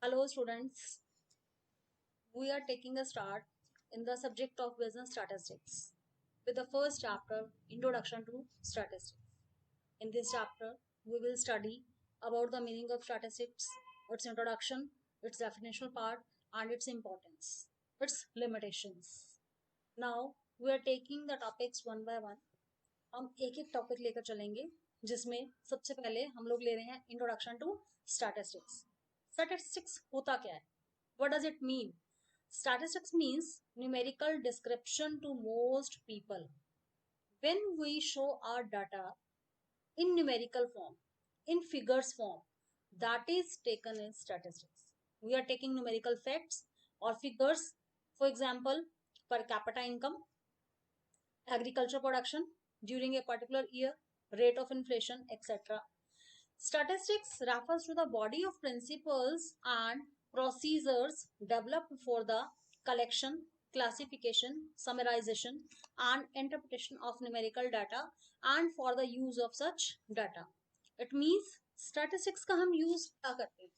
Hello students, we are taking a start in the subject of business statistics with the first chapter, Introduction to Statistics. In this chapter, we will study about the meaning of statistics, its introduction, its definitional part, and its importance, its limitations. Now, we are taking the topics one by one. हम एक एक topic लेकर चलेंगे जिसमें सबसे पहले हम लोग ले रहे हैं इंट्रोडक्शन टू स्टैटिस्टिक्स। स्टैटिस्टिक्स होता क्या है? What does it mean? Statistics means numerical description to most people when we show our data in numerical form, in figures form, that is taken in statistics. We are taking numerical facts or figures, for example, per capita income, agriculture production during a particular year, rate of inflation, etc. Statistics refers to the body of principles and procedures developed for the collection, classification, summarization, and interpretation of numerical data and for the use of such data. It means statistics का हम use क्या करते हैं?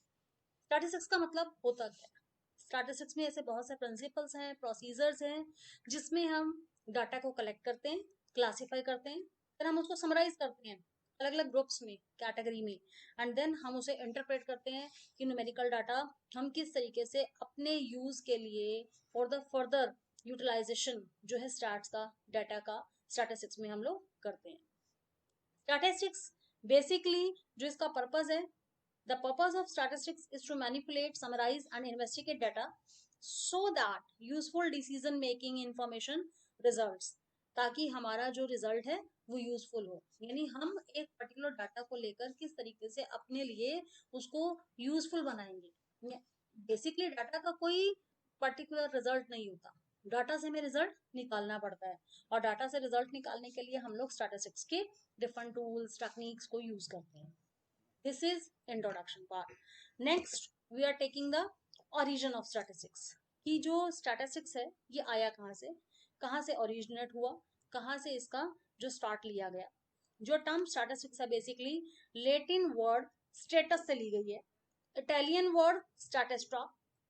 Statistics का मतलब होता क्या है? स्टैटिस्टिक्स में ऐसे बहुत से प्रिंसिपल्स हैं, प्रोसीजर्स हैं जिसमें हम डाटा को कलेक्ट करते हैं, क्लासिफाई करते हैं, फिर हम उसको समराइज करते हैं अलग अलग ग्रुप्स में, कैटेगरी में, एंड देन हम उसे इंटरप्रेट करते हैं कि न्यूमेरिकल डाटा हम किस तरीके से अपने यूज के लिए फॉर द फर्दर यूटिलाइजेशन जो है स्टैट्स का, डाटा का, स्टैटिस्टिक्स में हम लोग करते हैं। स्टैटिस्टिक्स बेसिकली जो इसका पर्पज है, the purpose of statistics is to manipulate, summarize, and investigate data so that useful decision making information results, ताकि हमारा जो रिजल्ट है वो यूजफुल हो। यानी हम एक पर्टिकुलर डाटा को लेकर किस तरीके से अपने लिए उसको यूजफुल बनाएंगे। बेसिकली डाटा का कोई पर्टिकुलर रिजल्ट नहीं होता, डाटा से हमें रिजल्ट निकालना पड़ता है, और डाटा से रिजल्ट निकालने के लिए हम लोग स्टैटिस्टिक्स के डिफरेंट टूल्स, टेक्निक्स को यूज करते हैं। This is introduction part. Next, we are taking the origin of statistics. कि जो statistics है ये आया कहाँ से originate हुआ, कहाँ से इसका जो start लिया गया। जो term statistics है basically Latin word status से ली गई है, Italian word statista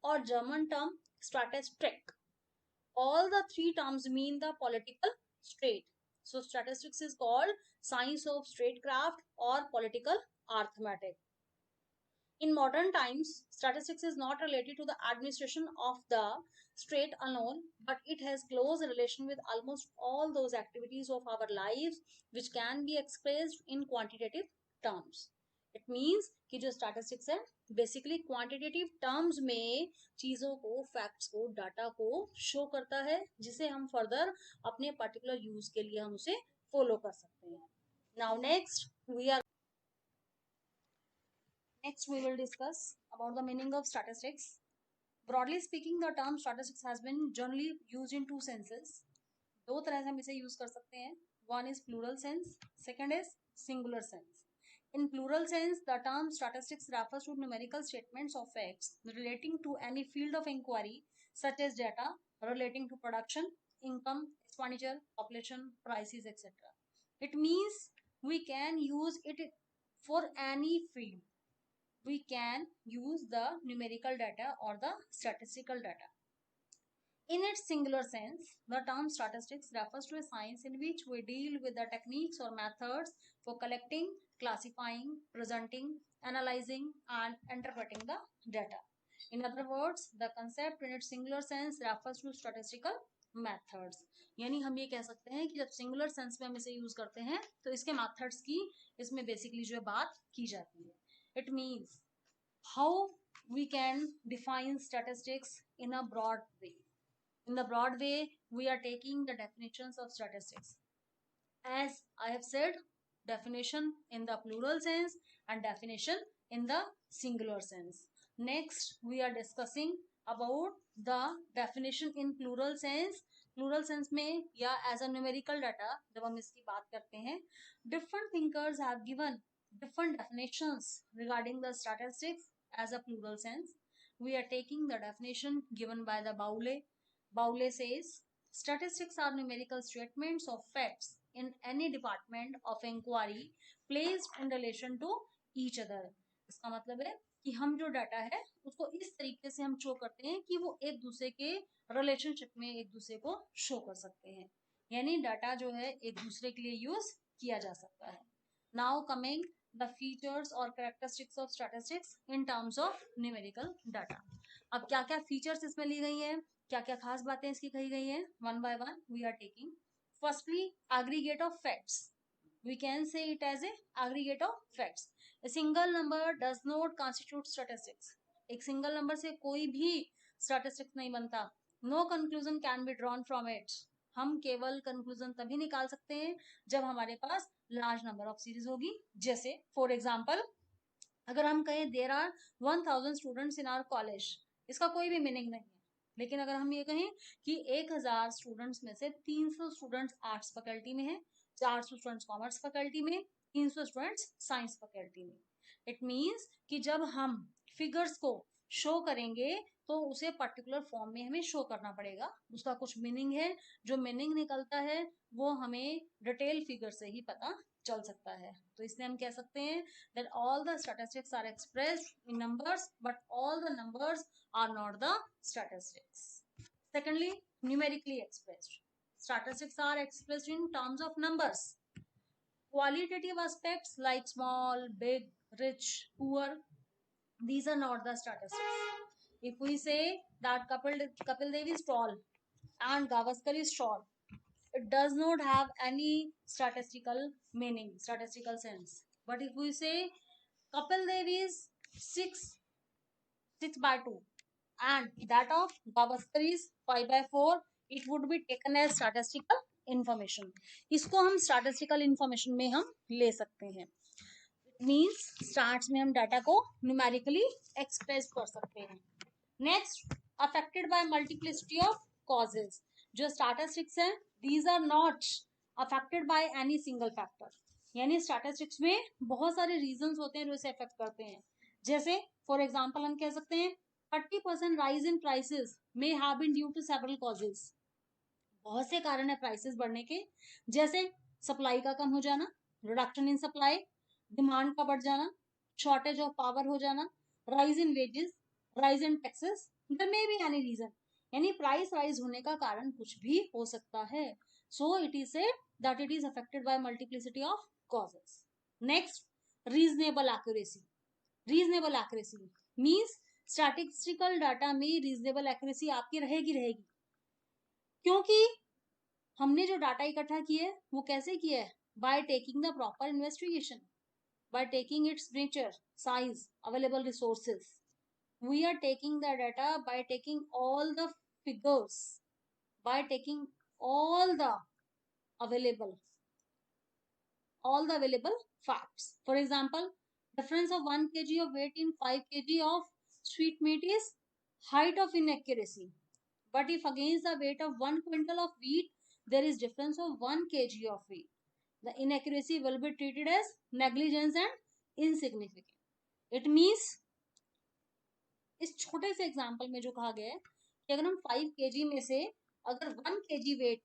और German term statistic. All the three terms mean the political state. So statistics is called science of statecraft or political arithmetic. In modern times, statistics is not related to the administration of the state alone, but it has close relation with almost all those activities of our lives which can be expressed in quantitative terms. It means कि जो statistics है basically quantitative terms में चीजों को, facts को, data को show करता है जिसे हम further अपने particular use के लिए हम उसे follow कर सकते हैं। Now next we will discuss about the meaning of statistics. Broadly speaking, the term statistics has been generally used in two senses. दो तरह से हम इसे यूज कर सकते हैं. One is plural sense, second is singular sense. In plural sense, the term statistics refers to numerical statements of facts relating to any field of inquiry, such as data relating to production, income, expenditure, population, prices, etc. It means we can use it for any field. We can use the numerical data or the statistical data. In its singular sense, the term statistics refers to a science in which we deal with the techniques or methods for collecting, classifying, presenting, analyzing, and interpreting the data. In other words, the concept in its singular sense refers to statistical methods. यानी हम ये कह सकते हैं कि जब singular sense में हम इसे यूज करते हैं तो इसके मेथड्स की इसमें बेसिकली जो बात की जाती है. It means how we can define statistics in a broad way. In the broad way, we are taking the definitions of statistics. As I have said, definition in the plural sense and definition in the singular sense. Next, we are discussing about the definition in plural sense. Plural sense में या as a numerical data जब हम इसकी बात करते हैं, different thinkers have given different definitions regarding the statistics as a plural sense. We are taking the definition given by the Bowley. Bowley says, statistics are numerical statements of facts in any department of inquiry placed in relation to each other. इसका मतलब है कि हम जो data है उसको इस तरीके से हम शो करते हैं कि वो एक दूसरे के रिलेशनशिप में एक दूसरे को शो कर सकते हैं, यानी डाटा जो है एक दूसरे के लिए यूज किया जा सकता है। नाउ कमिंग द फीचर्स और characteristics of statistics in terms of numerical data. अब क्या क्या फीचर्स इसमें ली गई है, क्या क्या खास बातें इसकी कही गई है, one by one we are taking. Firstly, aggregate of facts. We can say it as a aggregate of facts. A single number does not constitute statistics. एक सिंगल नंबर से कोई भी स्टैटिस्टिक्स नहीं बनता. No conclusion can be drawn from it. हम केवल conclusion तभी निकाल सकते हैं जब हमारे पास लार्ज नंबर ऑफ सीरीज होगी। जैसे फॉर एग्जाम्पल, अगर हम कहें there are 1000 students in our college, इसका कोई भी मीनिंग नहीं है। लेकिन अगर हम ये कहें कि 1000 स्टूडेंट्स में से 300 स्टूडेंट्स आर्ट्स फैकल्टी में है, 400 स्टूडेंट्स कॉमर्स फैकल्टी में, 300 स्टूडेंट्स साइंस फैकल्टी में, इट मीन्स कि जब हम फिगर्स को शो करेंगे तो उसे पर्टिकुलर फॉर्म में हमें शो करना पड़ेगा, उसका कुछ मीनिंग है, जो मीनिंग निकलता है वो हमें डिटेल फिगर से ही पता चल सकता है। तो इसलिए हम कह सकते हैं that all the statistics are expressed in numbers but all the numbers are not the statistics. Secondly, numerically expressed. Statistics are expressed in terms of numbers. Qualitative aspects like small, big, rich, poor, these are not the statistics. If we say that Kapil Dev is tall and Gavaskar is short, it does not have any statistical meaning, statistical sense. But if we say Kapil Dev is 6/2 and that of Gavaskar is 5/4, it would be taken as statistical information. इसको हम statistical information में हम ले सकते हैं। Means starts में हम data को न्यूमेरिकली एक्सप्रेस कर सकते हैं। Next, affected by multiplicity of causes. जो स्टैटिस्टिक्स है these are not affected by any single factor, यानी स्टैटिस्टिक्स में बहुत सारे रीजंस होते हैं जो इसे अफेक्ट करते हैं। जैसे फॉर एग्जांपल हम कह सकते हैं 30% rise in prices may have been due to several causes. बहुत से कारण है प्राइसेस बढ़ने के, जैसे सप्लाई का कम हो जाना, रिडक्शन इन सप्लाई, डिमांड का बढ़ जाना, शॉर्टेज ऑफ पावर हो जाना, rise in wages, rise in taxes, there may be any reason, यानी प्राइस राइज होने का कारण कुछ भी हो सकता है। So it is said that it is affected by multiplicity of causes. Next, reasonable accuracy. Reasonable accuracy means statistical data में रीजनेबल एक्यूरेसी आपकी रहेगी, क्योंकि हमने जो डाटा इकट्ठा किया है वो कैसे किया है, by taking the proper investigation, by taking its nature, size, available resources. We are taking the data by taking all the figures, by taking all the available facts. For example, difference of 1 kg of weight in 5 kg of sweet meat is height of inaccuracy. But if against the weight of 1 quintal of wheat, there is difference of 1 kg of wheat, the inaccuracy will be treated as negligence and insignificant. It means इस छोटे से example में जो कहा गया है कि अगर हम 5 kg में से अगर 1 kg वेट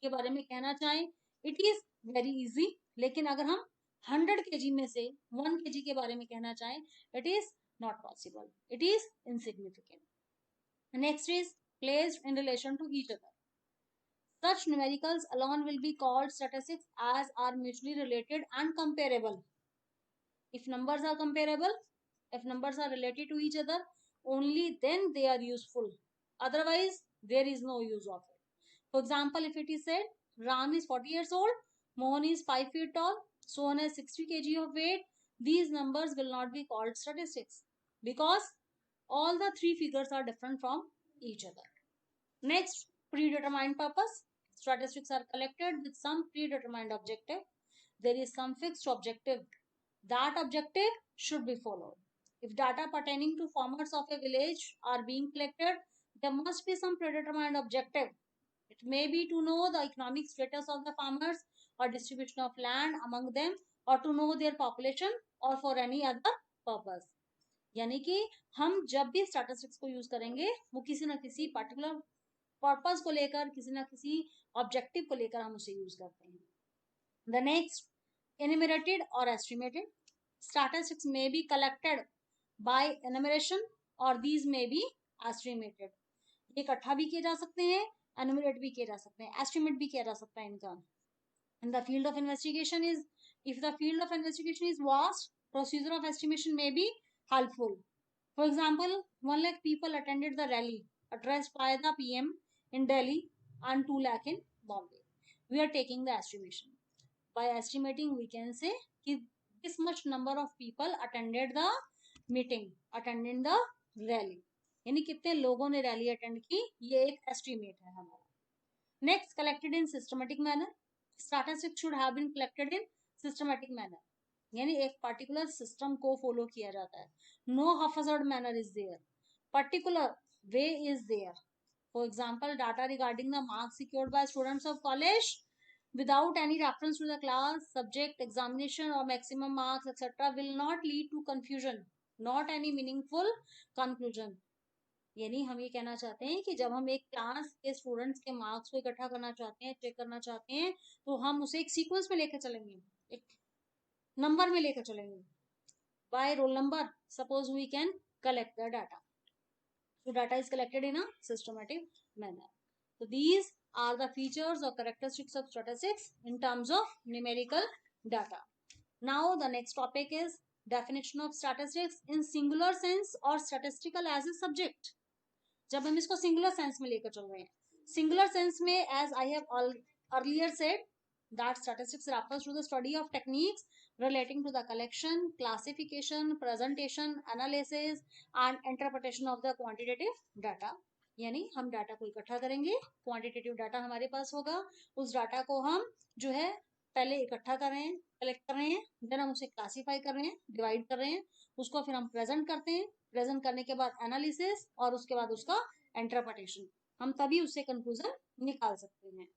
के बारे में कहना चाहें, इट इज वेरी इजी। लेकिन अगर हम 100 kg में से 1 kg के बारे में कहना चाहें, it is not possible, it is insignificant. Next is placed in relation to each other. Such numericals alone will be called statistics as are mutually related and comparable. If numbers are comparable, if numbers are related to each other, only then they are useful. Otherwise, there is no use of it. For example, if it is said Ram is 40 years old, Mohan is 5 feet tall, Sohan has 60 kg of weight, these numbers will not be called statistics because all the three figures are different from each other. Next, predetermined purpose. Statistics are collected with some predetermined objective. There is some fixed objective. That objective should be followed. If data pertaining to farmers of a village are being collected, there must be some predetermined objective. It may be to know the economic status of the farmers or distribution of land among them or to know their population or for any other purpose. यानी कि हम जब भी statistics को use करेंगे वो किसी ना किसी पर्टिकुलर पर्पस को लेकर, किसी ना किसी ऑब्जेक्टिव को लेकर हम उसे यूज करते हैं। The next, enumerated or estimated. Statistics may be collected by enumeration or these may be estimated. ये इकट्ठा भी किए जा सकते हैं, एनुमरेट भी किए जा सकते हैं, एस्टिमेट भी किया जा सकता है इनका. And the field of investigation is, if the field of investigation is vast, procedure of estimation may be helpful. For example, 1 lakh people attended the rally addressed by the PM in Delhi and 2 lakh in Bombay. We are taking the estimation. By estimating, we can say this much number of people attended the meeting, attended the rally. यानी कितने लोगों ने rally attend की, ये एक estimate है हमारा. Next, collected in systematic manner. Statistics should have been collected in systematic manner, यानी एक पर्टिकुलर सिस्टम को फॉलो किया जाता है. No haphazard manner is there, particular way is there. For example, data regarding the marks secured by students of college without any reference to the class, subject, examination or maximum marks etc. will not lead to confusion, not any meaningful conclusion. यानी हम ये कहना चाहते हैं कि जब हम एक क्लास के स्टूडेंट्स के मार्क्स को इकट्ठा करना चाहते हैं, चेक करना चाहते हैं, तो हम उसे एक सीक्वेंस में लेकर चलेंगे, एक नंबर में लेकर चलेंगे. By roll number suppose we can collect the data. So data is collected in a systematic manner. So these are the features or characteristics of statistics in terms of numerical data. Now the next topic is definition of statistics in singular sense or statistical as a subject. जब हम इसको singular sense में लेकर चल रहे हैं, singular sense में as I have earlier said that statistics refers to the study of techniques relating to the collection, classification, presentation, analysis and interpretation of the quantitative data. यानी हम डाटा को इकट्ठा करेंगे, क्वांटिटेटिव डाटा हमारे पास होगा, उस data को हम जो है पहले इकट्ठा कर रहे हैं, कलेक्ट कर रहे हैं, देन हम उसे क्लासीफाई कर रहे हैं, डिवाइड कर रहे हैं, उसको फिर हम प्रेजेंट करते हैं, प्रेजेंट करने के बाद एनालिसिस और उसके बाद उसका इंटरप्रिटेशन, हम तभी उससे कंक्लूजन निकाल सकते हैं.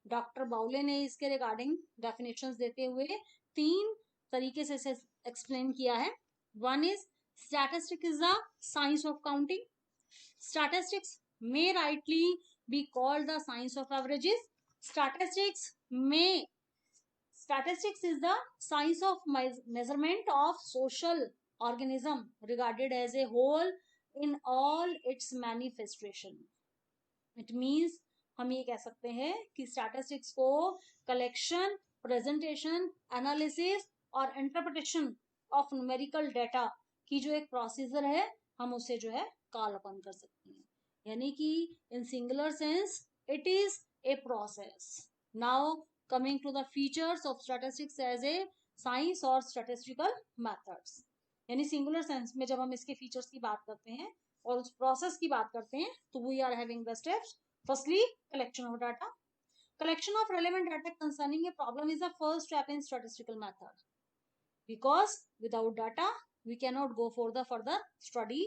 डॉक्टर बाउले ने इसके रिगार्डिंग डेफिनेशंस देते हुए 3 तरीके से इसे एक्सप्लेन किया है. One is statistics is the science of counting. Statistics may rightly be called the science of averages. Statistics is the science of measurement of social organism regarded as a whole in all its manifestation. It means हम ये कह सकते हैं कि statistics को collection, presentation, analysis और interpretation of numerical data की जो एक प्रोसीजर है, हम उसे जो है कॉल अपन कर सकते हैं. यानी कि in singular sense it is a process. Now coming to the features of statistics as a science और स्टैटिस्टिकल मेथड्स. यानी सिंगुलर सेंस में जब हम इसके फीचर्स की बात करते हैं और उस प्रोसेस की बात करते हैं, तो we are having the steps. Firstly, collection of data. Collection of relevant data concerning a problem is the first step in statistical method, because without data we cannot go for the further study.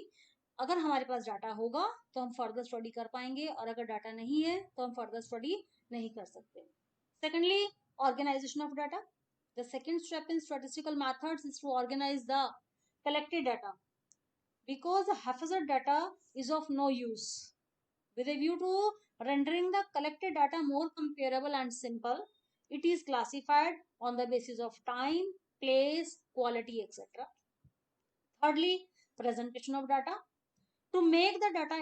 अगर हमारे पास data होगा तो हम further study कर पाएंगे, और अगर data नहीं है तो हम फर्दर स्टडी नहीं कर सकते. Secondly, organisation of data. The second step in statistical methods is to organise the collected data, because the haphazard data is of no use. With a view to rendering the collected data more comparable and simple, it is classified on the basis of time, place, quality, etc. Thirdly, presentation of data. To make the data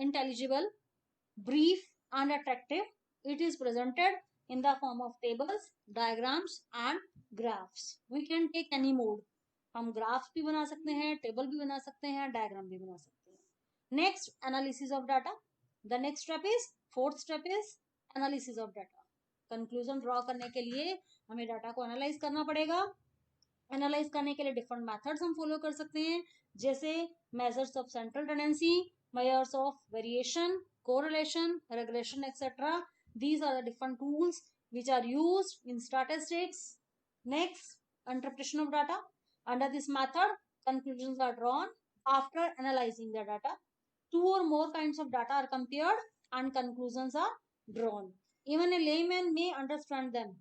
intelligible, brief and attractive, it is presented in the form of tables, diagrams and graphs. We can take any mode. हम graphs भी बना सकते हैं, table भी बना सकते हैं, diagram भी बना सकते हैं. Next, analysis of data. The next step is, fourth step is analysis of data. Conclusion draw करने के लिए हमें डाटा को एनालाइज करना पड़ेगा. एनालाइज करने के लिए डिफरेंट मेथड्स हम फॉलो कर सकते हैं, जैसे measures of central tendency, measures of variation, correlation, regression etcetera. These are the different tools which are used in statistics. Next, interpretation of data. Under this method, conclusions are drawn after analyzing the data. 2 or more kinds of data are compared and conclusions are drawn. Even a layman may understand them.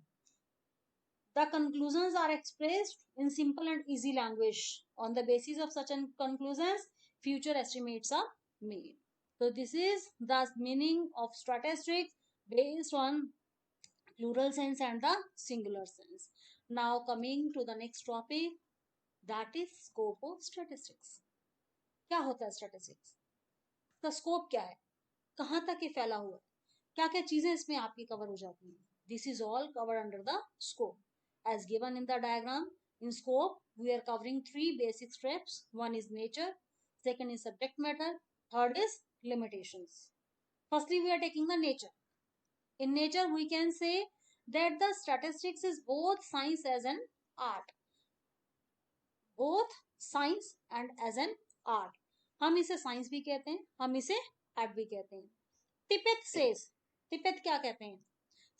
The conclusions are expressed in simple and easy language. On the basis of such conclusions, future estimates are made. So this is the meaning of statistics based on plural sense and the singular sense. Now coming to the next topic, that is scope of statistics. क्या होता है statistics का scope, क्या है, कहाँ तक ये फैला हुआ है, क्या क्या चीजें इसमें आपकी कवर हो जाती हैं। This is all cover under the scope as given in the diagram. In scope we are covering three basic steps. One is nature, second is subject matter, third is limitations. Firstly, we are taking the nature. In nature, we can say that the statistics is both science as an art. Both science and as an art. हम इसे science भी कहते हैं, हम इसे art भी कहते हैं। टिपेट सेज, टिपेट क्या कहते हैं,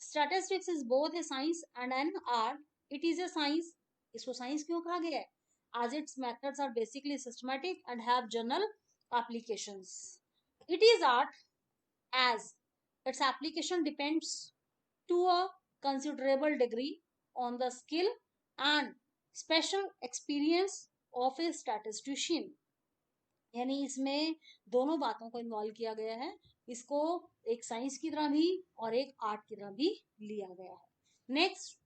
statistics is both A science and an art. It is A science, इसको साइंस क्यों कहा गया है, as its methods are basically systematic and have general applications. It is art as its application depends to a considerable degree on the skill and special experience of a statistician. यानी इसमें दोनों बातों को involve किया गया है, इसको एक साइंस की तरह भी और एक आर्ट की तरह भी लिया गया है। Next,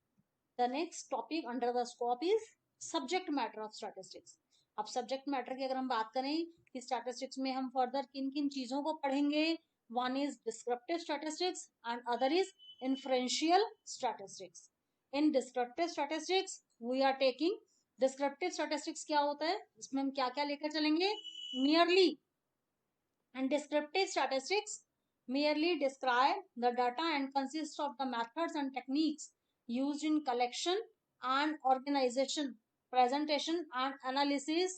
the next topic under the scope is subject matter of statistics. अब सब्जेक्ट मैटर की अगर हम बात करें कि स्टैटिस्टिक्स में हम फर्दर किन किन चीजों को पढ़ेंगे, one is descriptive statistics and other is inferential statistics. In descriptive statistics we are taking, descriptive statistics क्या होता है, इसमें हम क्या क्या लेकर चलेंगे, merely and descriptive statistics merely describe the data and consist of the methods and techniques used in collection and organization, presentation and analysis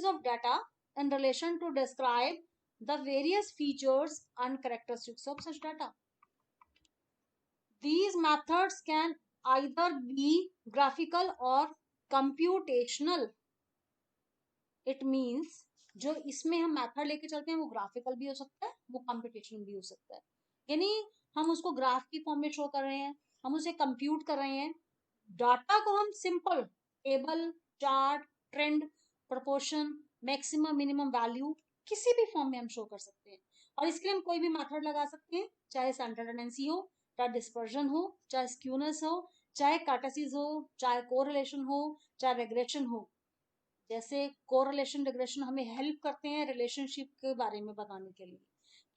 of data in relation to describe the various features and characteristics of such data. These methods can either be graphical or computational. It means जो इसमें हम method लेके चलते हैं वो graphical भी हो सकता है, वो कंप्यूटेशनल भी हो सकता है। यानी हम उसको ग्राफ की फॉर्म में शो कर रहे हैं, हम उसे कंप्यूट कर रहे हैं, डाटा को हम simple table, chart, trend, proportion, maximum minimum value किसी भी फॉर्म में हम शो कर सकते हैं। और इसके लिए हम कोई भी मेथड लगा सकते हैं, चाहे सेंटर टेंडेंसी हो, चाहे डिस्पर्जन हो, चाहे स्क्यूनेस हो, चाहे कार्टेसिस हो, चाहे कोरिलेशन हो, चाहे रिग्रेशन हो। जैसे कोरिलेशन रिग्रेशन हमें हेल्प करते हैं रिलेशनशिप के बारे में बताने के लिए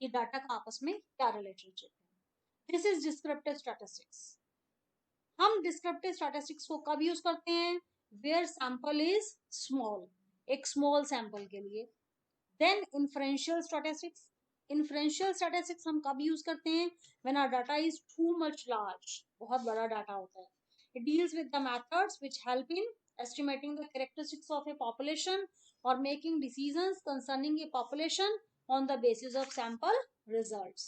कि डाटा का आपस में क्या रिलेशनशिप है। This is descriptive statistics. हम डिस्क्रिप्टिव स्टैटिस्टिक्स को कब यूज करते हैं, वेयर सैंपल इज स्मॉल, एक स्मॉल सैंपल के लिए। Then inferential statistics, inferential statistics हम कब यूज करते हैं, when our data is too much large, बहुत बड़ा डाटा होता है। It deals with the methods which help in estimating the characteristics of a population or making decisions concerning a population on the basis of sample results.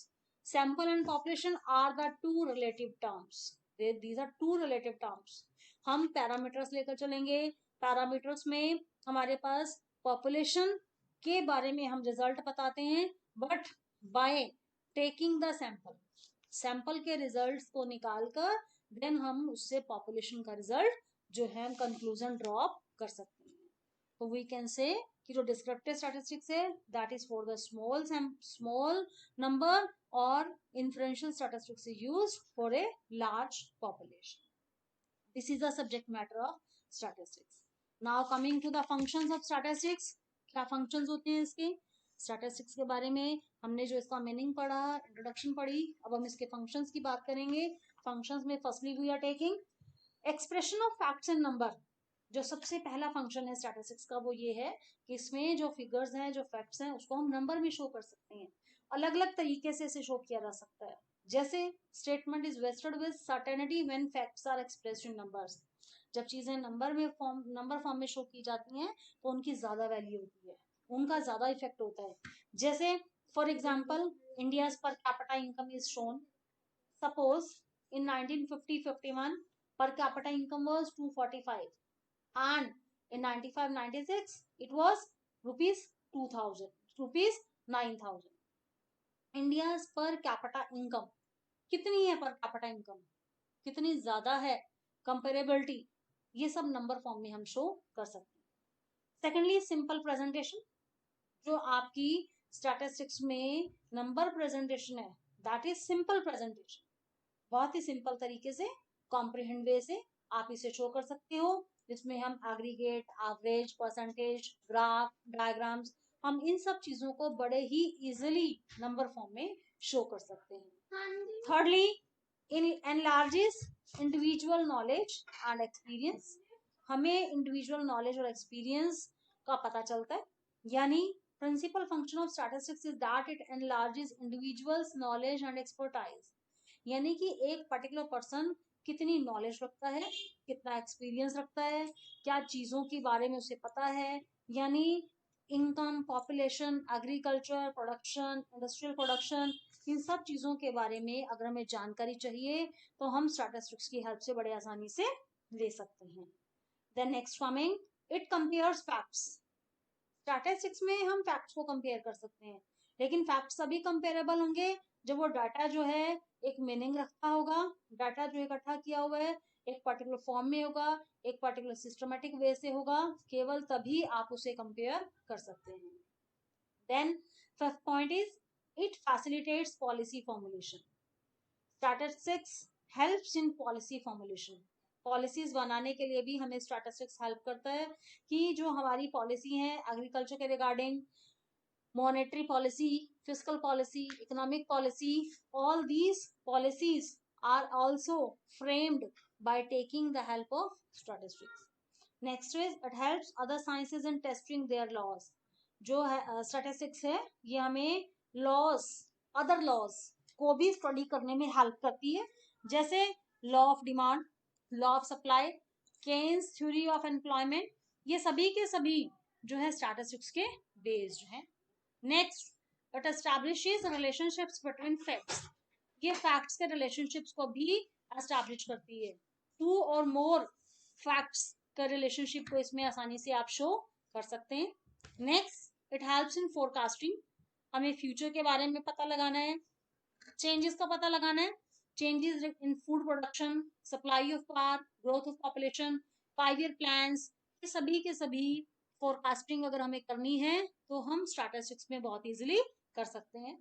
Sample and population are the two relative terms. These are two relative terms. हम parameters लेकर चलेंगे, parameters में हमारे पास population के बारे में हम result बताते हैं, but by taking the sample, sample के रिजल्ट्स को निकालकर देन हम उससे पॉपुलेशन का रिजल्ट जो है हम कंक्लूजन ड्रॉप कर सकते हैं। तो वी कैन से कि जो डिस्क्रिप्टिव स्टैटिस्टिक्स है that is for the small number और inferential statistics is used for a large population. This is the subject matter of statistics. Now coming to the functions of statistics, क्या functions होते हैं इसके, statistics के बारे में हमने जो इसका मीनिंग पढ़ा, इंट्रोडक्शन पढ़ी, अब हम इसके फंक्शंस की बात करेंगे। फंक्शंस में firstly we are taking expression of facts and number. जो सबसे पहला फंक्शन है स्टैटिस्टिक्स का वो ये है कि इसमें जो फिगर्स हैं, जो फैक्ट्स हैं, उसको हम नंबर में शो कर सकते हैं। अलग अलग तरीके से इसे शो किया जा सकता है, जैसे statement is vested with certainty when facts are expressed in numbers. जब चीजें नंबर फॉर्म में शो की जाती हैं तो उनकी ज्यादा वैल्यू होती है, उनका ज्यादा इफेक्ट होता है। जैसे for example India's per capita income is shown, suppose in 1950-51 per capita income was 245 and in 95-96 it was rupees 2000, rupees 9000. India's per capita income कितनी है, पर कैपिटा इनकम कितनी ज्यादा है, कंपेरेबिलिटी, ये सब नंबर फॉर्म में हम शो कर सकते हैं। सेकेंडली सिंपल प्रेजेंटेशन, जो आपकी स्टैटिस्टिक्स में नंबर प्रेजेंटेशन है दैट इज सिंपल प्रेजेंटेशन। बहुत ही सिंपल तरीके से, कॉम्प्रिहेंड वे से आप इसे शो कर सकते हो। जिसमें हम aggregate, average, percentage, graph, diagrams, हम इन सब चीजों को बड़े ही इजिली नंबर फॉर्म में शो कर सकते हैं. Thirdly, in enlarges individual knowledge and experience. हमें इंडिविजुअल नॉलेज और एक्सपीरियंस का पता चलता है. यानी principal function of statistics is that it enlarges individual's knowledge and expertise. यानी कि एक पर्टिकुलर पर्सन कितनी नॉलेज रखता है, कितना एक्सपीरियंस रखता है, क्या चीजों के बारे में उसे पता है. यानी income, population, agriculture, production, industrial production, इन सब चीजों के बारे में अगर हमें जानकारी चाहिए तो हम स्टैटिस्टिक्स की हेल्प से बड़े आसानी से ले सकते हैं. Then next coming, it compares facts. Statistics में हम फैक्ट्स को कंपेयर कर सकते हैं, लेकिन फैक्ट्स तभी कंपेरेबल होंगे जब वो डाटा जो है एक मीनिंग रखता होगा, डाटा जो इकट्ठा किया हुआ है एक पर्टिकुलर फॉर्म में होगा, एक पर्टिकुलर सिस्टमेटिक वे से होगा, केवल तभी आप उसे कंपेयर कर सकते हैं. Then fifth point is it facilitates policy formulation. Statistics helps in policy formulation. Policies बनाने के लिए भी हमें स्टैटिस्टिक्स हेल्प करता है कि जो हमारी पॉलिसी है एग्रीकल्चर के regarding, monetary policy, fiscal policy, economic policy, all these policies are also framed by taking the help of statistics. Next is it helps other sciences in testing their laws. जो है statistics है ये हमें laws, other laws को भी study करने में help करती है, जैसे law of demand, law of supply, Keynes theory of employment, ये सभी के सभी जो है स्टैटिस्टिक्स के बेस्ड हैं. Next, it establishes relationships between facts. ये फैक्ट्स के रिलेशनशिप्स को भी एस्टैब्लिश करती है. टू और मोर फैक्ट्स का रिलेशनशिप को इसमें आसानी से आप शो कर सकते हैं. Next, it helps in forecasting. हमें फ्यूचर के बारे में पता लगाना है, चेंजेस का पता लगाना है, changes in food production, supply of power, growth of population, 5 year plans, ये सभी के सभी फोरकास्टिंग अगर हमें करनी है तो हम स्टैटिस्टिक्स में बहुत इजीली कर सकते हैं.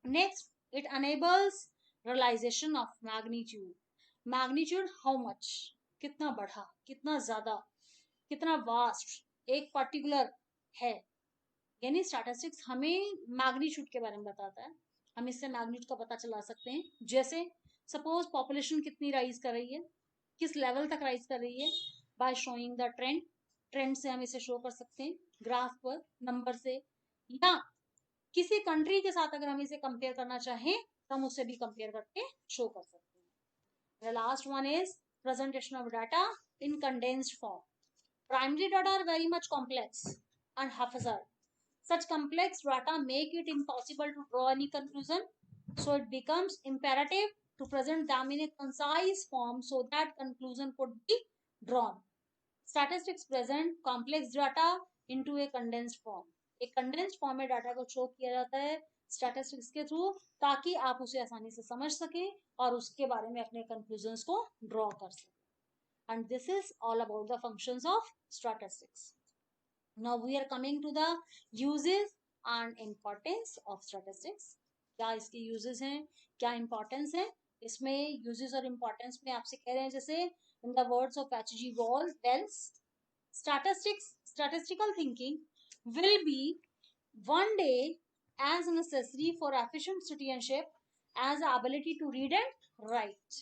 Next, it enables realisation of magnitude. Magnitude how much, कितना बढ़ा, कितना ज्यादा, कितना वास्ट एक पर्टिकुलर है. यानी स्टैटिस्टिक्स हमें मैग्नीट्यूड के बारे में बताता है, हम इससे मैग्नीट्यूड का पता चला सकते हैं. जैसे सपोज पॉपुलेशन कितनी राइज कर रही है, किस लेवल तक राइज कर रही है, by showing the trend. Trend से हम इसे शो कर सकते हैं, ग्राफ पर नंबर से, या किसी कंट्री के साथ अगर हम इसे कंपेयर करना चाहें तो हम उससे भी कंपेयर करके शो कर सकते हैं. The last one is presentation of data in condensed form. Primary data are very much complex and haphazard. Such complex data make it impossible to draw any conclusion, so it becomes imperative to present them in a concise form so that conclusion could be drawn. Statistics present complex data into a condensed form. एक condensed form में data को show किया जाता है statistics के through, ताकि आप उसे आसानी से समझ सके और उसके बारे में अपने कंक्लूजन्स को ड्रॉ कर सके. And this is all about the functions of statistics. Now we are coming to the uses and importance of statistics. क्या इसके uses हैं, क्या importance है. इसमें uses और importance में आपसे कह रहे हैं, जैसे in the words of H.G. Wells, statistical thinking will be one day as necessary for efficient citizenship as the ability to read and write.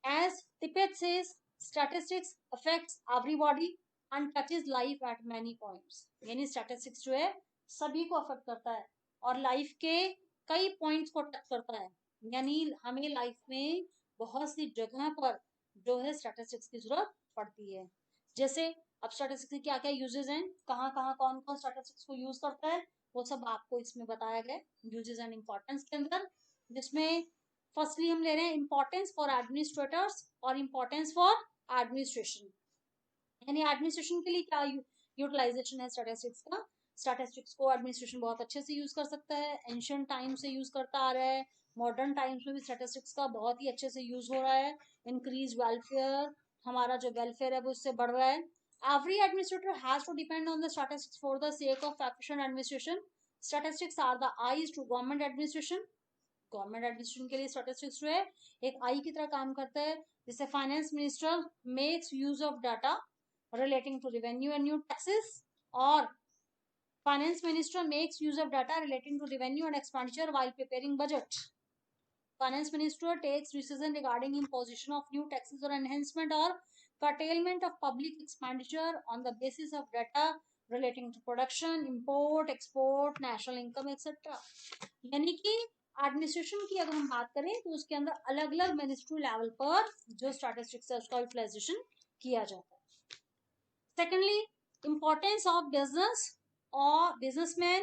As Tippett says, statistics affects everybody and touches life at many points. यानी statistics जो है सभी को affect करता है और life के कई पॉइंट्स को टच करता है. यानी हमें लाइफ में बहुत सी जगह पर जो है स्टैटिस्टिक्स की जरूरत पड़ती है. जैसे अब स्टैटिस्टिक्स के क्या क्या यूजेस हैं, कहाँ कहाँ कौन कौन स्टैटिस्टिक्स को यूज करता है, वो सब आपको इसमें बताया गया यूजेस एंड इम्पोर्टेंस के अंदर. जिसमें फर्स्टली हम ले रहे हैं इंपॉर्टेंस फॉर एडमिनिस्ट्रेटर्स और इंपॉर्टेंस फॉर एडमिनिस्ट्रेशन. यानी एडमिनिस्ट्रेशन के लिए क्या यूटिलाइजेशन है स्टैटिस्टिक्स का. स्टैटिस्टिक्स को एडमिनिस्ट्रेशन बहुत अच्छे से यूज कर सकता है, एंशियंट टाइम से यूज करता आ रहा है, मॉडर्न टाइम्स में भी स्टैटिस्टिक्स का बहुत ही अच्छे से यूज हो रहा है. इंक्रीज वेलफेयर, हमारा जो वेलफेयर है वो इससे बढ़ रहा है. Every administrator has to depend on the statistics for the sake of efficient administration. Statistics are the eyes to government administration. Government administration के लिए स्टैटिस्टिक्स जो है एक आई की तरह काम करता है. जैसे finance minister makes use of data relating to revenue and new taxes, or finance minister makes use of data relating to revenue and expenditure while preparing budget. Finance minister takes decision regarding imposition of new taxes or enhancement or curtailment of public expenditure on the basis of data relating to production, import, export, national income, etc. यानी कि administration की अगर हम बात करें तो उसके अंदर अलग अलग मिनिस्ट्री लेवल पर जो स्टैटिस्टिक्स है उसका यूटिलाइजेशन किया जाता है. Secondly, importance of business or businessman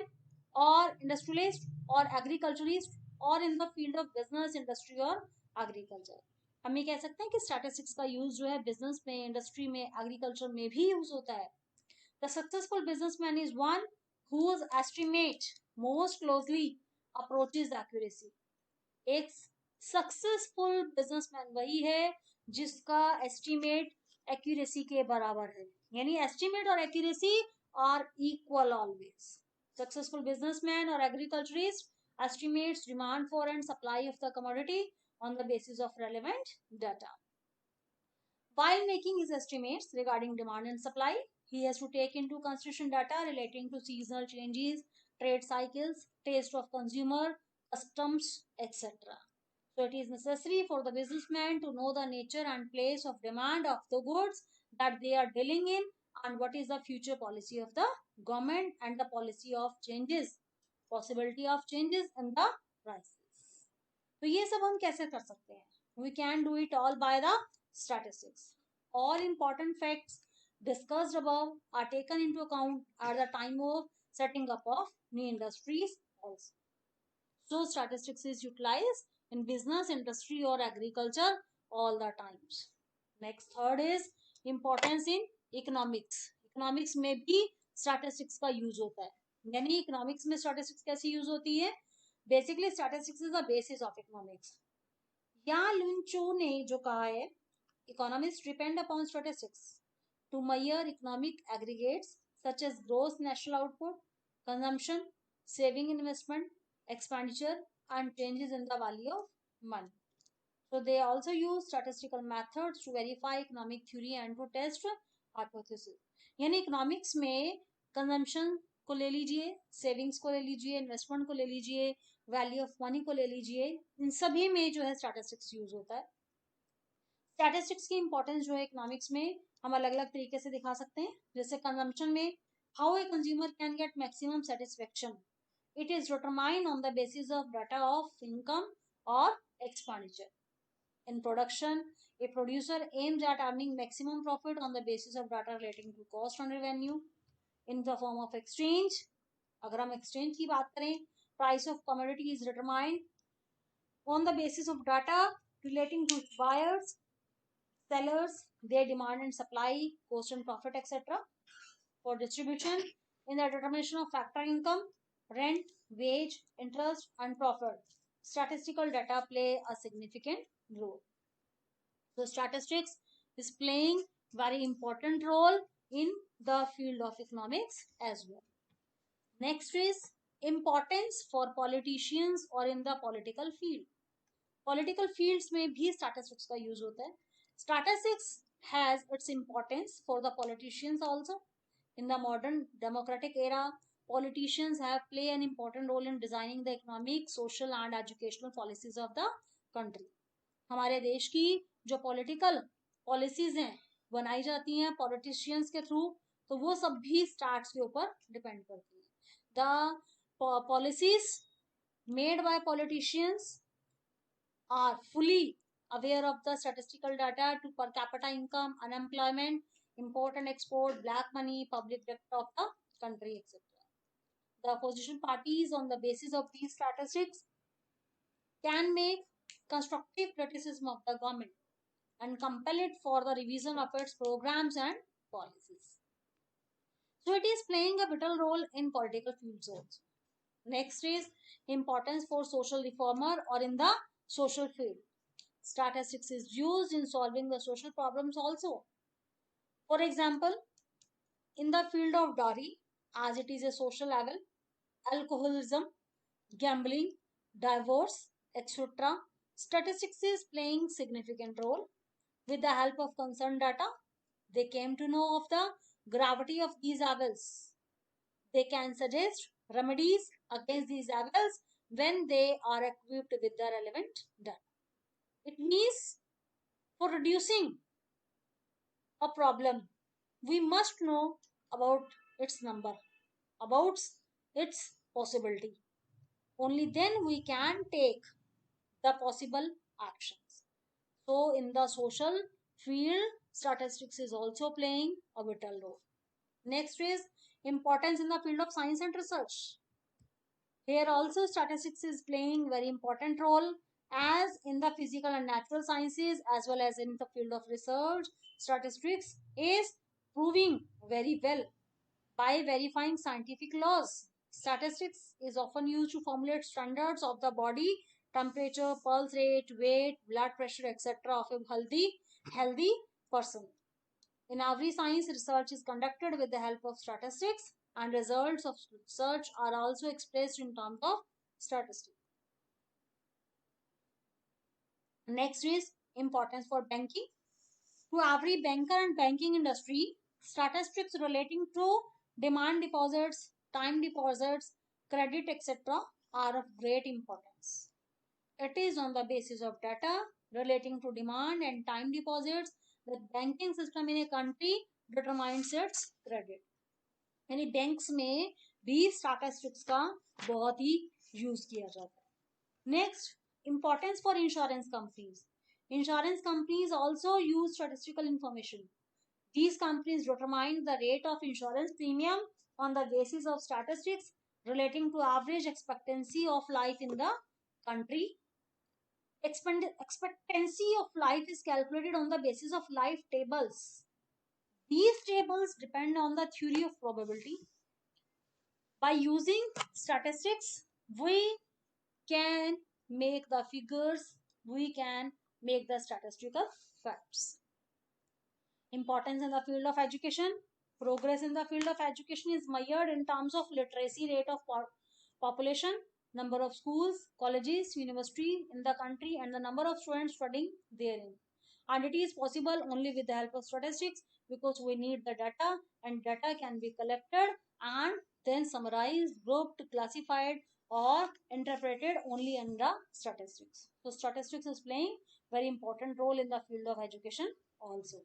or industrialist or agriculturist or in the field of business, industry और agriculture. हम ये कह सकते हैं कि स्टैटिस्टिक्स का यूज जो है बिजनेस में, इंडस्ट्री में, एग्रीकल्चर में भी यूज होता है. The successful businessman is one whose estimate most closely approaches accuracy. एक सक्सेसफुल बिजनेसमैन वही है जिसका एस्टिमेट एक्यूरेसी के बराबर है. यानी एस्टिमेट और accuracy are equal always. Successful businessman और agriculturist estimates demand for and supply of the commodity on the basis of relevant data. While making his estimates regarding demand and supply, he has to take into consideration data relating to seasonal changes, trade cycles, taste of consumer, customs, etc. So it is necessary for the businessman to know the nature and place of demand of the goods that they are dealing in and what is the future policy of the government and the policy of changes, possibility of changes in the prices. तो ये सब हम कैसे कर सकते हैं? We can do it all by the statistics. All important facts discussed above are taken into account at the time of setting up of new industries also. So statistics is utilized in business, industry or agriculture all the times. Next, third is importance in economics. Economics में भी statistics का use होता है. यानी economics में statistics कैसे use होती है? Basically statistics is the basis of economics. यहाँ लुनचो ने जो कहा है, economists depend upon statistics to measure economic aggregates such as gross national output, consumption, saving, investment, expenditure and changes in the value of money. So they also use statistical methods to verify economic theory and to test hypothesis. यानी economics में consumption को ले लीजिए, savings को ले लीजिए, investment को ले लीजिए, वैल्यू ऑफ मनी को ले लीजिए, इन सभी में जो है स्टैटिस्टिक्स यूज होता है. स्टैटिस्टिक्स की इंपॉर्टेंस जो है इकोनॉमिक्स में हम अलग अलग तरीके से दिखा सकते हैं. जैसे कंजम्पशन में how a consumer can get maximum satisfaction, it is determined on the basis of data of income और expenditure. In production, a producer aims at earning maximum profit on the basis of data relating to cost and revenue. In the form of exchange, अगर हम exchange की बात करें, price of commodity is determined on the basis of data relating to buyers, sellers, their demand and supply, cost and profit, etc. For distribution, in the determination of factor income, rent, wage, interest, and profit, statistical data play a significant role. So statistics is playing very important role in the field of economics as well. Next is importance for politicians or in the political field. Political fields में भी statistics का use होता है. Statistics has its importance for the politicians also. In the modern democratic era, politicians have played an important role in designing the economic, social and educational policies of the country. हमारे देश की जो political policies हैं बनाई जाती हैं politicians के through, तो वो सब भी स्टैट्स के ऊपर डिपेंड करती हैं. The policies made by politicians are fully aware of the statistical data to per capita income, unemployment, import and export, black money, public debt of the country, etc. The opposition parties on the basis of these statistics can make constructive criticism of the government and compel it for the revision of its programs and policies. So it is playing a vital role in political fields also. Next is importance for social reformer or in the social field. Statistics is used in solving the social problems also. For example, in the field of dowry, as it is a social level, alcoholism, gambling, divorce, etc. Statistics is playing significant role. With the help of concerned data, they came to know of the gravity of these evils. They can suggest remedies against these evils when they are equipped with the relevant data. It means for reducing a problem, we must know about its number, about its possibility. Only then we can take the possible actions. So in the social field, statistics is also playing a vital role. Next is importance in the field of science and research. Here also statistics is playing very important role, as in the physical and natural sciences as well as in the field of research. Statistics is proving very well by verifying scientific laws. Statistics is often used to formulate standards of the body temperature, pulse rate, weight, blood pressure, etc. of a healthy person. In every science, research is conducted with the help of statistics, and results of research are also expressed in terms of statistics. Next is importance for banking. To every banker and banking industry, statistics relating to demand deposits, time deposits, credit, etc. are of great importance. It is on the basis of data relating to demand and time deposits that banking system in a country determines its credit. यानी banks में भी statistics का बहुत ही use किया जाता है. Next, importance for insurance companies. Insurance companies also use statistical information. These companies determine the rate of insurance premium on the basis of statistics relating to average expectancy of life in the country. Expectancy of life is calculated on the basis of life tables. These tables depend on the theory of probability. By using statistics, we can make the figures, we can make the statistical facts. Importance in the field of education. Progress in the field of education is measured in terms of literacy rate of population, number of schools, colleges, university in the country, and the number of students studying therein. And it is possible only with the help of statistics, because we need the data, and data can be collected and then summarized, grouped, classified, or interpreted only in the statistics. So statistics is playing very important role in the field of education also.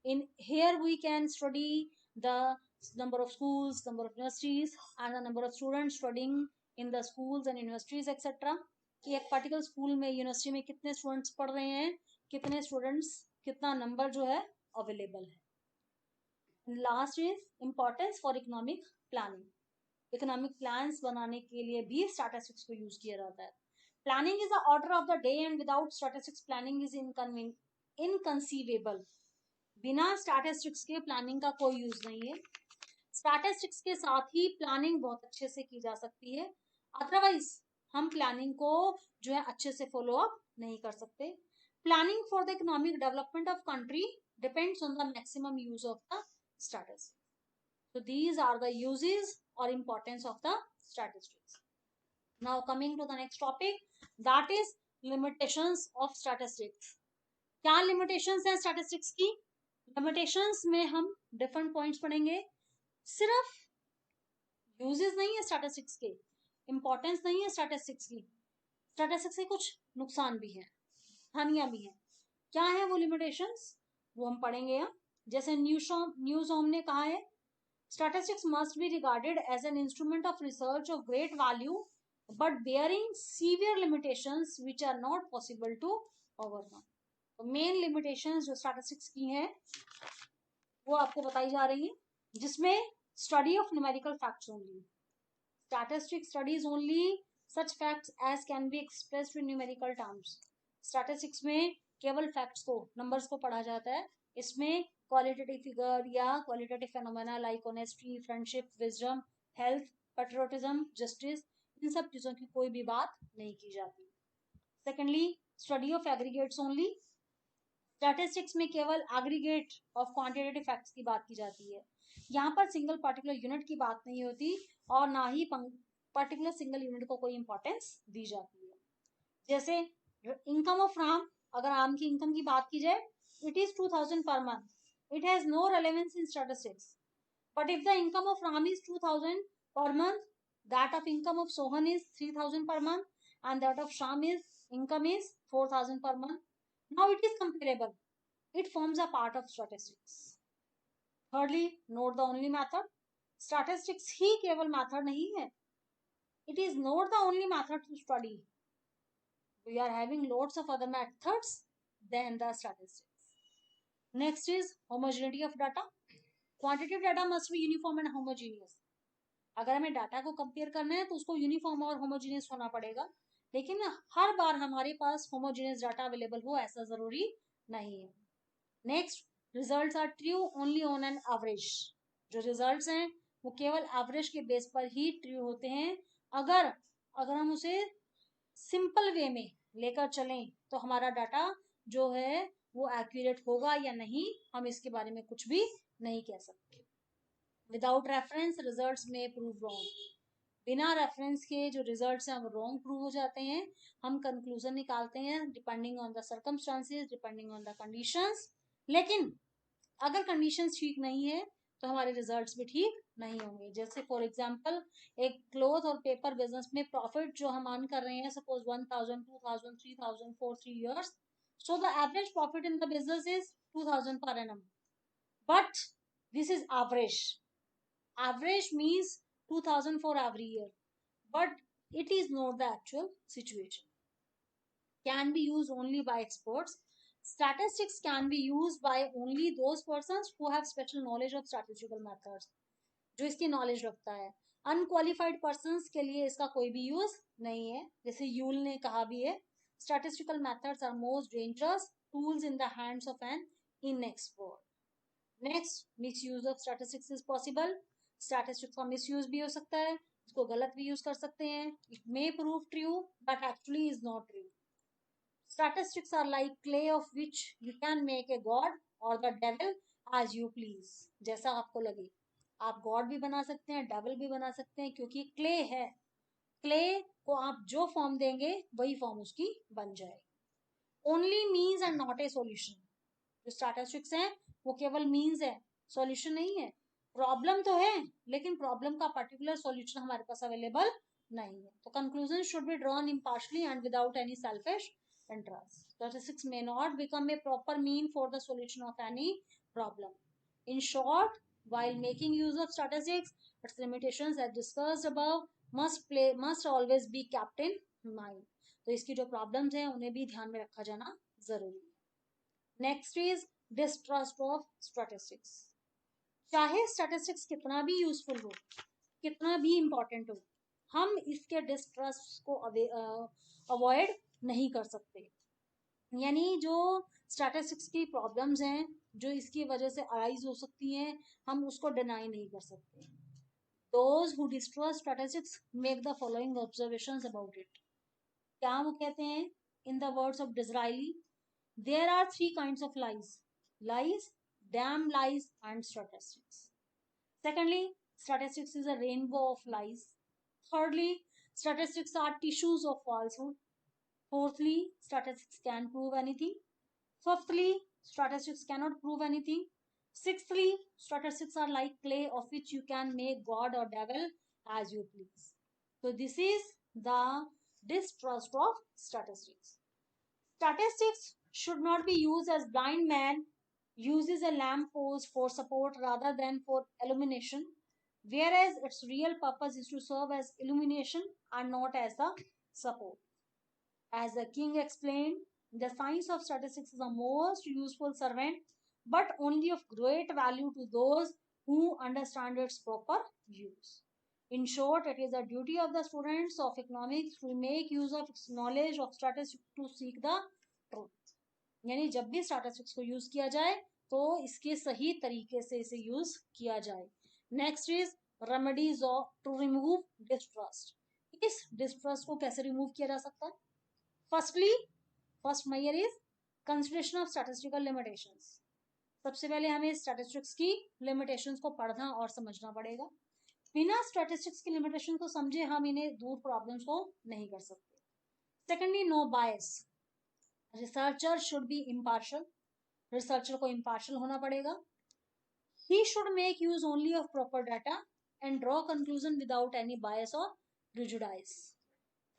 In here we can study the number of schools, number of universities, and the number of students studying in the schools and universities, etc. कि एक particular school में, university में कितने students पढ़ रहे हैं, कितने students, कितना नंबर जो है अवेलेबल है. Last is importance for economic planning. Economic plans बनाने के लिए भी स्टैटिस्टिक्स को यूज किया जाता है. Planning is the order of the day, and without statistics planning is inconceivable. बिना स्टैटिस्टिक्स के प्लानिंग का कोई यूज नहीं है. स्टैटिस्टिक्स के साथ ही प्लानिंग बहुत अच्छे से की जा सकती है, अदरवाइज हम प्लानिंग को जो है अच्छे से फॉलो अप नहीं कर सकते. Planning for the economic development of country depends on the maximum use of the statistics. So these are the uses or importance of the statistics. Now coming to the next topic, that is limitations of statistics. क्या limitations है statistics की? Limitations में हम different points पढ़ेंगे. सिर्फ uses नहीं है statistics के, importance नहीं है statistics की, statistics के कुछ नुकसान भी हैं, हानियां भी हैं. क्या है वो limitations, वो हम पढ़ेंगे यहाँ. जैसे न्यूज़होम ने कहा है, statistics must be regarded as an instrument of research of great value, but bearing severe limitations which are not possible to overcome. तो मेन limitations जो statistics की हैं वो आपको बताई जा रही हैं, जिसमें study of numerical facts only. Statistics studies only such facts as can be expressed in numerical terms. Statistics में केवल facts को, numbers को पढ़ा जाता है. इसमें क्वालिटेटिव फिगर या qualitative phenomena like honesty, friendship, wisdom, health, patriotism, justice, इन सब चीजों की कोई भी बात नहीं की जाती. Secondly, study of aggregates only. Statistics में केवल एग्रीगेट ऑफ क्वांटिटेटिव फैक्ट्स की बात की जाती है. यहाँ पर सिंगल पार्टिकुलर यूनिट की बात नहीं होती, और ना ही पर्टिकुलर सिंगल यूनिट को कोई इंपॉर्टेंस दी जाती है. जैसे इनकम ऑफ राम, अगर राम की इनकम की बात की जाए, it is 2000 per month, it has no relevance in statistics. But if the income of Ram is 2000 per month, that of income of Sohan is 3000 per month, and that of Sham is income is 4000 per month. Now it is comparable. It forms a part of statistics. Thirdly, note the only method. Statistics ही केवल method नहीं है. It is not the only method to study. We are having lots of other methods than the statistics. Next is homogeneity of data. Quantitative data must be uniform and homogeneous. अगर हमें data को compare करना है तो उसको uniform और homogeneous होना पड़ेगा, लेकिन हर बार हमारे पास होमोजीनियस डाटा अवेलेबल हो ऐसा जरूरी नहीं है. Next, results are true only on an average. जो रिजल्ट्स हैं वो केवल एवरेज के बेस पर ही ट्रू होते हैं. अगर अगर हम उसे सिंपल वे में लेकर चलें तो हमारा डाटा जो है वो एक्यूरेट होगा या नहीं, हम इसके बारे में कुछ भी नहीं कह सकते. विदाउट रेफरेंस रिजल्ट्स में प्रूव रॉन्ग. बिना रेफरेंस के जो रिजल्ट्स हैं वो रॉन्ग प्रूव हो जाते हैं. हम कंक्लूजन निकालते हैं depending on the circumstances, depending on the conditions. लेकिन अगर कंडीशंस ठीक नहीं है तो हमारे रिजल्ट्स भी ठीक नहीं होंगे. जैसे फॉर एग्जांपल एक क्लॉथ और पेपर बिजनेस में प्रॉफिट जो हम अर्न कर रहे हैं, suppose 1000 2000 3000 for 3 years, so the average profit in the business is 2000 per annum, but this is average. Average means 2000 for every year, but it is not the actual situation. Can be used only by experts. Statistics can be used by only those persons who have special knowledge of statistical methods. जो इसकी knowledge रखता है. Unqualified persons के लिए इसका कोई भी use नहीं है. जैसे यूल ने कहा भी है, statistical methods are most dangerous tools in the hands of an inexpert. Next, misuse of statistics is possible. Statistics का मिस यूज भी हो सकता है, इसको गलत भी यूज कर सकते हैं. It may prove true but actually is not true. Statistics are like clay of which you can make a god or the devil as you please. जैसा आपको लगे. आप गॉड भी बना सकते हैं, डेविल भी बना सकते हैं, क्योंकि क्ले है. क्ले को आप जो फॉर्म देंगे वही फॉर्म उसकी बन जाएगी. Only means and not a solution. जो स्टैटिस्टिक्स है वो केवल मीन्स है, सॉल्यूशन नहीं है. प्रॉब्लम तो है लेकिन प्रॉब्लम का पर्टिकुलर सॉल्यूशन हमारे पास अवेलेबल नहीं है. तो conclusion should be drawn impartially and without any selfish interest. Statistics may not become a proper mean for the solution of any problem. In short, while making use of statistics, its limitations as discussed above must always be kept in mind. तो इसकी जो problems हैं उन्हें भी ध्यान में रखा जाना जरूरी है. Next is distrust of statistics. चाहे स्टैटिस्टिक्स कितना भी यूजफुल हो, कितना भी इंपॉर्टेंट हो, हम इसके डिस्ट्रस्ट को अवॉइड नहीं कर सकते. यानी जो स्टैटिस्टिक्स की प्रॉब्लम्स हैं जो इसकी वजह से अराइज हो सकती हैं, हम उसको डिनाई नहीं कर सकते. Those who distrust statistics make the following observations about it. क्या वो कहते हैं? In the words of Disraeli, there are 3 kinds of lies: lies, damn lies, and statistics. Secondly, statistics is a rainbow of lies. Thirdly, statistics are tissues of falsehood. Fourthly, statistics can prove anything. Fifthly, statistics cannot prove anything. Sixthly, statistics are like clay of which you can make God or devil as you please. So this is the distrust of statistics. Statistics should not be used as blind man uses a lamp post for support rather than for illumination, whereas its real purpose is to serve as illumination and not as the support. As the king explained, the science of statistics is a most useful servant, but only of great value to those who understand its proper use. In short, it is the duty of the students of economics to make use of its knowledge of statistics to seek the truth. यानी जब भी statistics को use किया जाए तो इसके सही तरीके से इसे यूज किया जाए. Next is remedies to remove distrust. इस डिस्ट्रस्ट को कैसे रिमूव किया जा सकता है? Firstly, first measure is consideration of statistical limitations. सबसे पहले हमें स्टैटिस्टिक्स की लिमिटेशंस को पढ़ना और समझना पड़ेगा. बिना स्टैटिस्टिक्स की लिमिटेशन को समझे हम इन्हें दूर प्रॉब्लम्स को नहीं कर सकते. Secondly, no bias. Researcher should be impartial. Researcher को impartial होना पड़ेगा. He should make use only of proper data and draw conclusion without any bias or prejudice.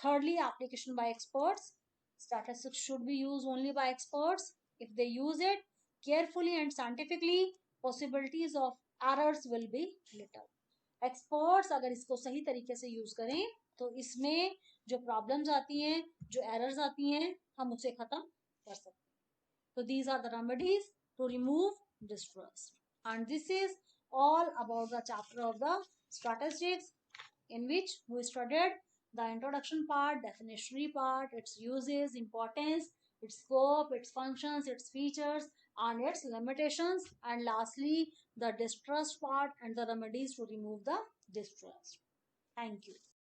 Thirdly, application by experts. Statistics should be used only by experts. If they use it carefully and scientifically, possibilities of errors will be little. Experts अगर इसको सही तरीके से use करें तो इसमें जो problems आती हैं, जो एरर्स आती हैं, हम उसे खत्म कर सकते हैं. So these are the remedies to remove distrust. And this is all about the chapter of the statistics, in which we studied the introduction part, definitionary part, its uses, importance, its scope, its functions, its features, and its limitations, and lastly, the distrust part and the remedies to remove the distrust. Thank you.